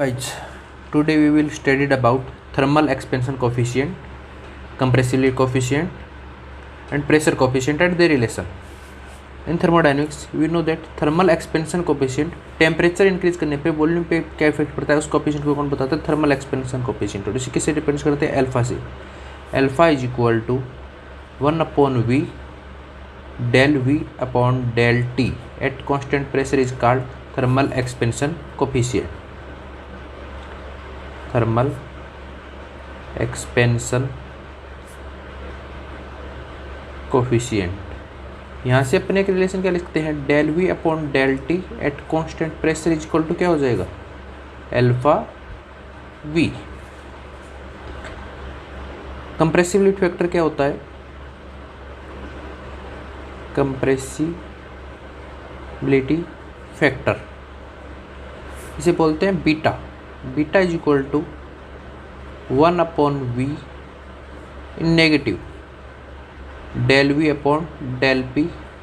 Guys, today we will study about thermal expansion coefficient, compressibility coefficient and pressure coefficient and their relation. In thermodynamics, we know that thermal expansion coefficient temperature increase करने पे volume पे क्या effect पड़ता है उस coefficient को कौन बताता है? Thermal expansion coefficient. और इसी किससे डिपेंड करते हैं? अल्फा से। Alpha is equal to 1/v del v upon del t at constant pressure is called thermal expansion coefficient. Thermal expansion coefficient. यहाँ से अपने एक रिलेशन क्या लिखते हैं? Del V upon del T at constant pressure is equal to क्या हो जाएगा? Alpha V. कंप्रेसिबिलिटी फैक्टर क्या होता है? कंप्रेसिबिलिटी फैक्टर इसे बोलते हैं beta. Beta is equal to 1/v in negative del V upon del P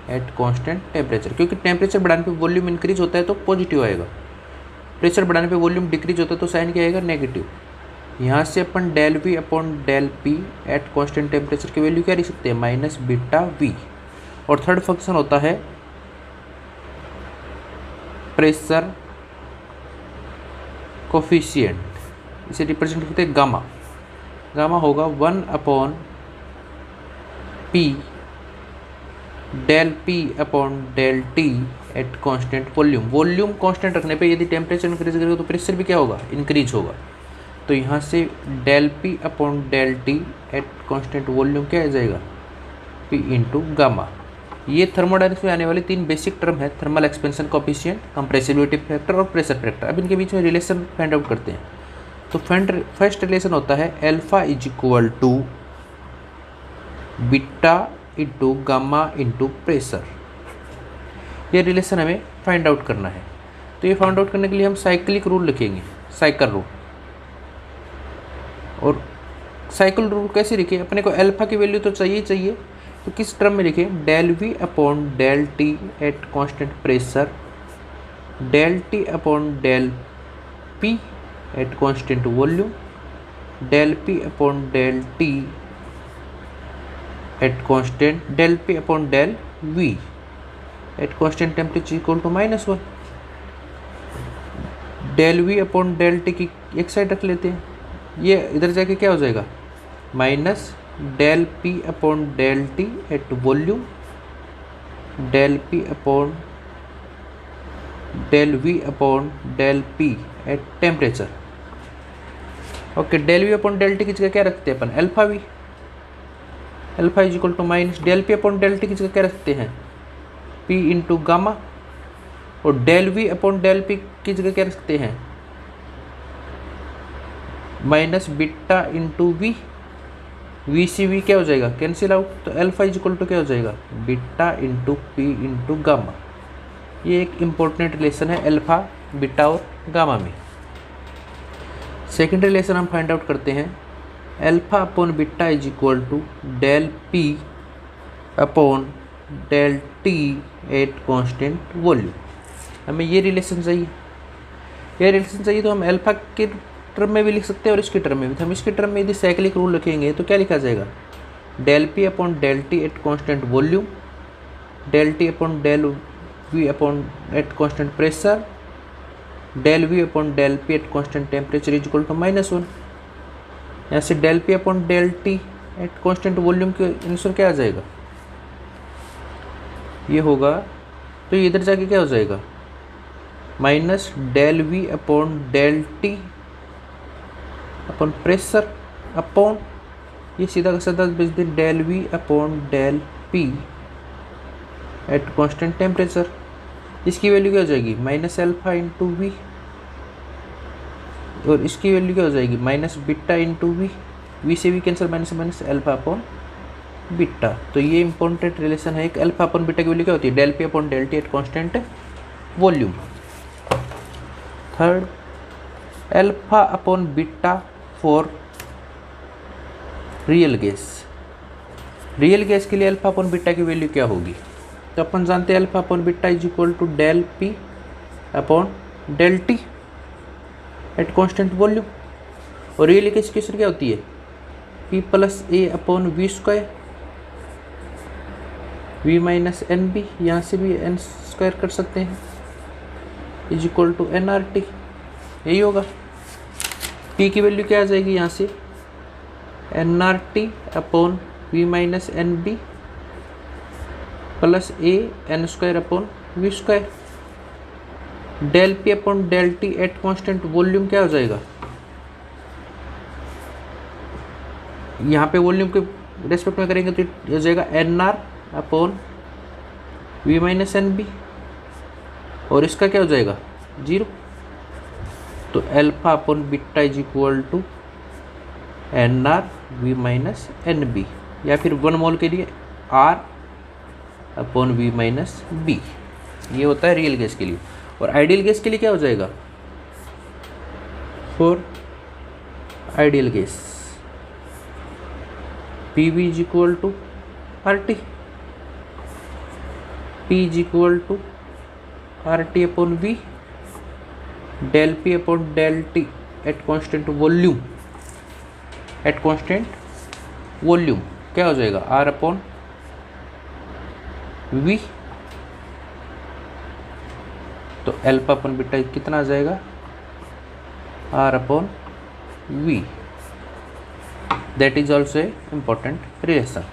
at constant temperature. क्योंकि टेम्परेचर बढ़ाने पे वॉल्यूम इंक्रीज होता है तो पॉजिटिव आएगा, प्रेशर बढ़ाने पे वॉल्यूम डिक्रीज होता है तो साइन क्या आएगा? नेगेटिव। यहाँ से अपन del V upon del P at constant temperature की वैल्यू क्या लिख सकते हैं? Minus beta V. और थर्ड फंक्शन होता है प्रेशर कोफिशिएंट, इसे रिप्रेजेंट करते हैं गामा। गामा होगा 1/p del P upon del T at constant volume. Volume constant रखने पे यदि टेम्परेचर इंक्रीज करेगा तो प्रेशर भी क्या होगा? इंक्रीज होगा। तो यहाँ से del P upon del T at constant volume क्या आ जाएगा? p into gamma. ये थर्मोडायनेमिक्स में आने वाले तीन बेसिक टर्म है, thermal expansion coefficient, compressibility factor और प्रेशर फैक्टर। अब इनके बीच में रिलेशन फाइंड आउट करते हैं। तो फर्स्ट रिलेशन होता है alpha is equal to beta into gamma into pressure. ये रिलेशन हमें फाइंड आउट करना है। तो ये फाइंड आउट करने के लिए हम साइक्लिक रूल लिखेंगे, साइकिल रूल। और साइकिल रूल कैसे लिखे? अपने को अल्फा की वैल्यू तो चाहिए चाहिए, तो किस टर्म में लिखें? Del V upon del T at constant pressure del T upon del P at constant volume del P upon del T at constant del P upon del V at constant temperature equal to -1। Del V upon del T की एक side रख लेते हैं, ये इधर जाके क्या हो जाएगा? Minus del P upon del T at volume del P upon del V upon del P at temperature. Okay, del V upon del T की जगह क्या रखते हैं अपन? Alpha V. Alpha is equal to minus del P upon del T की जगह क्या रखते हैं? P into gamma. और del V upon del P की जगह क्या रखते हैं? Minus beta into V. We C V क्या हो जाएगा? Cancel out. तो अल्फा इज इक्वल टू क्या हो जाएगा? Beta into P into gamma. ये एक इम्पोर्टेंट रिलेशन है अल्फा, बीटा और गामा में। सेकेंड रिलेशन हम फाइंड आउट करते हैं। Alpha upon beta is equal to del P upon del T at constant volume. हमें ये रिलेशन चाहिए। ये रिलेशन चाहिए तो हम अल्फा के टर्म में भी लिख सकते हैं और इसके टर्म में भी। तो हम इसके टर्म में यदि साइक्लिक रूल लिखेंगे तो क्या लिखा जाएगा? Del P upon del T at constant volume del T upon del V upon at constant pressure del V upon del P at constant temperature is equal to -1। यहाँ से del P upon del T at constant volume के answer क्या आ जाएगा? ये होगा। तो ये इधर जाके क्या हो जाएगा? Minus del V upon del T upon pressure upon ये सीधा का सीधा भेज दें del V upon del P at constant temperature. इसकी वैल्यू क्या हो जाएगी? Minus alpha into V. और इसकी वैल्यू क्या हो जाएगी? Minus beta into V. V से V cancel, minus minus alpha upon beta. तो ये इंपॉर्टेंट रिलेशन है। एक अल्फा अपॉन बीटा की वैल्यू क्या होती है? Del P upon del T at constant volume. Third, alpha upon beta for real gas. Real gas के लिए अल्फा अपॉन बीटा की वैल्यू क्या होगी? तो अपन जानते हैं alpha upon beta is equal to del P upon del T. At constant volume. और रियल केस इक्वेशन क्या होती है, P plus A upon V square, V minus N B, यहाँ से भी एन स्क्वायर कर सकते हैं, is equal to N R T. यही होगा। P की वैल्यू क्या आ जाएगी यहाँ से, N R T upon V minus N B plus A N square upon V square. Del P upon del T at constant volume क्या हो जाएगा, यहाँ पे वॉल्यूम के रेस्पेक्ट में करेंगे तो हो जाएगा N R upon V minus N B, और इसका क्या हो जाएगा 0। तो alpha upon beta is equal to N R V minus N B, या फिर 1 मोल के लिए R upon V minus B. ये होता है रियल गैस के लिए। और आइडियल गैस के लिए क्या हो जाएगा, for ideal gas P V is equal to R T, P is equal to R T upon V, del P upon del T at constant volume, at constant volume क्या हो जाएगा, R upon V. तो alpha upon beta कितना आ जाएगा, R upon V. That is also a important relation.